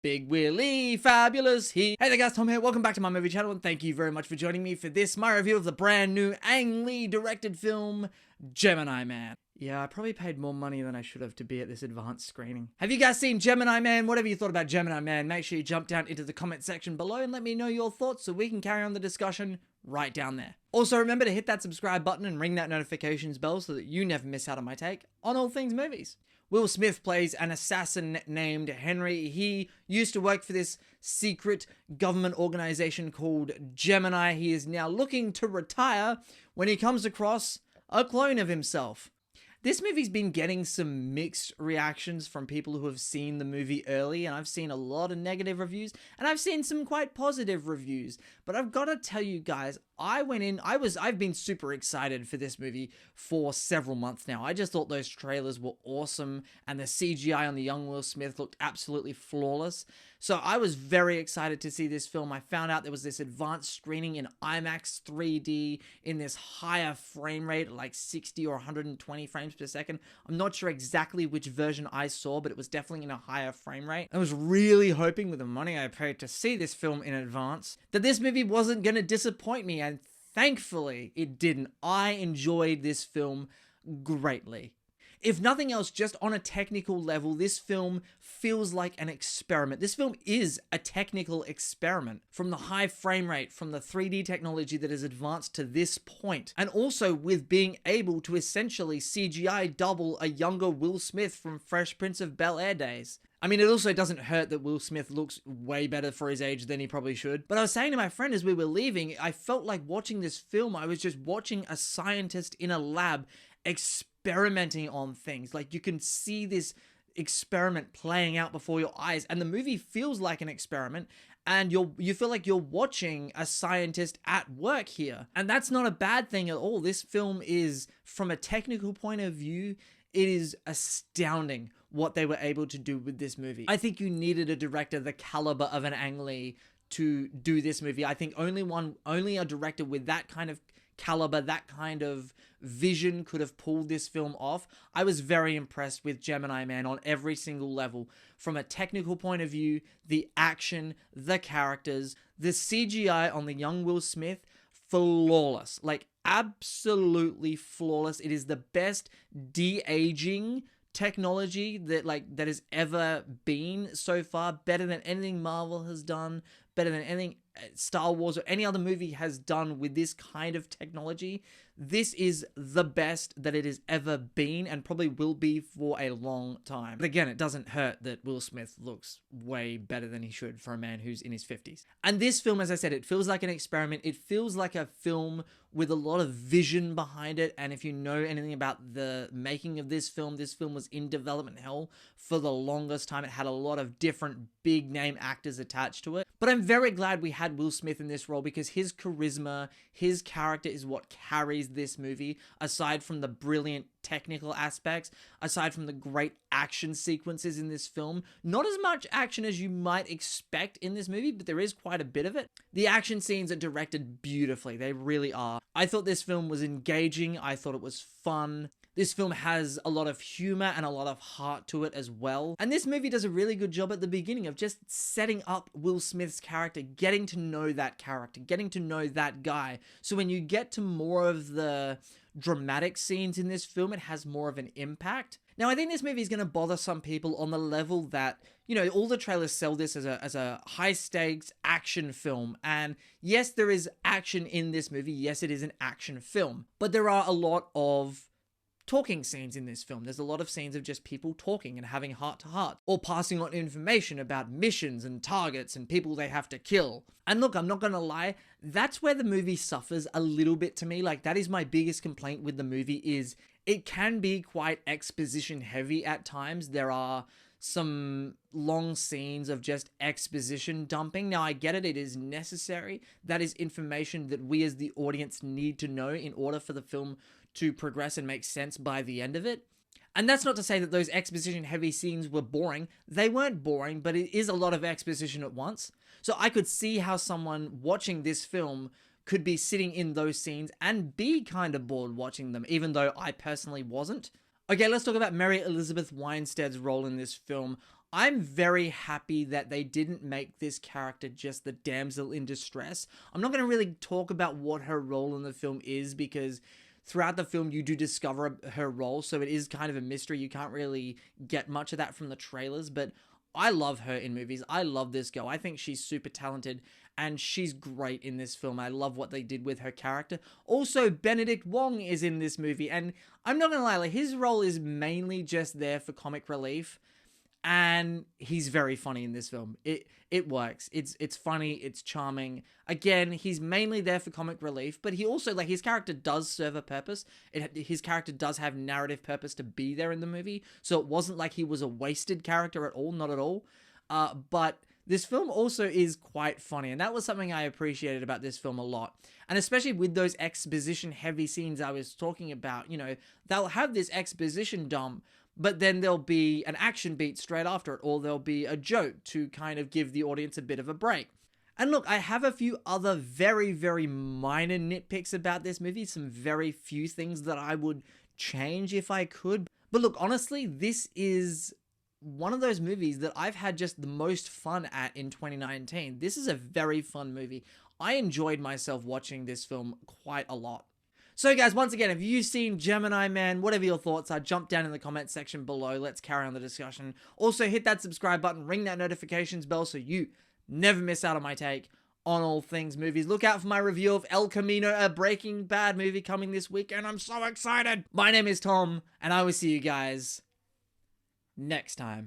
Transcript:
Big Willy, fabulous he. Hey there guys, Tom here. Welcome back to my movie channel and thank you very much for joining me for this, my review of the brand new Ang Lee directed film, Gemini Man. Yeah, I probably paid more money than I should have to be at this advanced screening. Have you guys seen Gemini Man? Whatever you thought about Gemini Man, make sure you jump down into the comment section below and let me know your thoughts so we can carry on the discussion right down there. Also remember to hit that subscribe button and ring that notifications bell so that you never miss out on my take on all things movies. Will Smith plays an assassin named Henry. He used to work for this secret government organization called Gemini. He is now looking to retire when he comes across a clone of himself. This movie's been getting some mixed reactions from people who have seen the movie early, and I've seen a lot of negative reviews, and I've seen some quite positive reviews. But I've got to tell you guys, I've been super excited for this movie for several months now. I just thought those trailers were awesome, and the CGI on the young Will Smith looked absolutely flawless. So I was very excited to see this film. I found out there was this advanced screening in IMAX 3D in this higher frame rate, like 60 or 120 frames per second. I'm not sure exactly which version I saw, but it was definitely in a higher frame rate. I was really hoping with the money I paid to see this film in advance that this movie wasn't going to disappoint me, and thankfully it didn't. I enjoyed this film greatly. If nothing else, just on a technical level, this film feels like an experiment. This film is a technical experiment. From the high frame rate, from the 3D technology that has advanced to this point, and also with being able to essentially CGI double a younger Will Smith from Fresh Prince of Bel-Air days. I mean, it also doesn't hurt that Will Smith looks way better for his age than he probably should. But I was saying to my friend as we were leaving, I felt like watching this film, I was just watching a scientist in a lab experimenting on things. Like, you can see this experiment playing out before your eyes, and the movie feels like an experiment, and you feel like you're watching a scientist at work here. And that's not a bad thing at all. This film is, from a technical point of view, it is astounding what they were able to do with this movie. I think you needed a director the caliber of an Ang Lee to do this movie. I think only a director with that kind of caliber, that kind of vision could have pulled this film off. I was very impressed with Gemini Man on every single level. From a technical point of view, the action, the characters, the CGI on the young Will Smith, flawless. Like, absolutely flawless. It is the best de-aging technology that has ever been so far. Better than anything Marvel has done, better than anything Star Wars or any other movie has done with this kind of technology. This is the best that it has ever been, and probably will be for a long time. But again, it doesn't hurt that Will Smith looks way better than he should for a man who's in his 50s. And this film, as I said, it feels like an experiment. It feels like a film with a lot of vision behind it. And if you know anything about the making of this film was in development hell for the longest time. It had a lot of different big name actors attached to it. But I'm very glad we had Will Smith in this role, because his charisma, his character is what carries this movie, aside from the brilliant technical aspects, aside from the great action sequences in this film. Not as much action as you might expect in this movie, but there is quite a bit of it. The action scenes are directed beautifully. They really are. I thought this film was engaging. I thought it was fun. This film has a lot of humor and a lot of heart to it as well. And this movie does a really good job at the beginning of just setting up Will Smith's character, getting to know that character, getting to know that guy. So when you get to more of the dramatic scenes in this film, it has more of an impact. Now, I think this movie is going to bother some people on the level that, you know, all the trailers sell this as a high-stakes action film. And yes, there is action in this movie. Yes, it is an action film. But there are a lot of talking scenes in this film. There's a lot of scenes of just people talking and having heart-to-heart, or passing on information about missions and targets and people they have to kill. And look, I'm not gonna lie, that's where the movie suffers a little bit to me. Like, that is my biggest complaint with the movie, is it can be quite exposition heavy at times. There are some long scenes of just exposition dumping. Now, I get it, it is necessary. That is information that we as the audience need to know in order for the film to progress and make sense by the end of it. And that's not to say that those exposition heavy scenes were boring. They weren't boring, but it is a lot of exposition at once. So I could see how someone watching this film could be sitting in those scenes and be kind of bored watching them, even though I personally wasn't. Okay, let's talk about Mary Elizabeth Winstead's role in this film. I'm very happy that they didn't make this character just the damsel in distress. I'm not going to really talk about what her role in the film is, because throughout the film you do discover her role, so it is kind of a mystery. You can't really get much of that from the trailers, but I love her in movies. I love this girl. I think she's super talented, and she's great in this film. I love what they did with her character. Also, Benedict Wong is in this movie, and I'm not gonna lie, like, his role is mainly just there for comic relief, and he's very funny in this film. It works. It's funny, it's charming. Again, he's mainly there for comic relief, but he also, like, his character does serve a purpose. His character does have narrative purpose to be there in the movie, so it wasn't like he was a wasted character at all, not at all. But this film also is quite funny, and that was something I appreciated about this film a lot. And especially with those exposition heavy scenes I was talking about, you know, they'll have this exposition dump, but then there'll be an action beat straight after it, or there'll be a joke to kind of give the audience a bit of a break. And look, I have a few other very, very minor nitpicks about this movie, some very few things that I would change if I could. But look, honestly, this is one of those movies that I've had just the most fun at in 2019. This is a very fun movie. I enjoyed myself watching this film quite a lot. So guys, once again, have you seen Gemini Man? Whatever your thoughts are, jump down in the comment section below. Let's carry on the discussion. Also, hit that subscribe button, ring that notifications bell so you never miss out on my take on all things movies. Look out for my review of El Camino, a Breaking Bad movie coming this week, and I'm so excited. My name is Tom, and I will see you guys next time.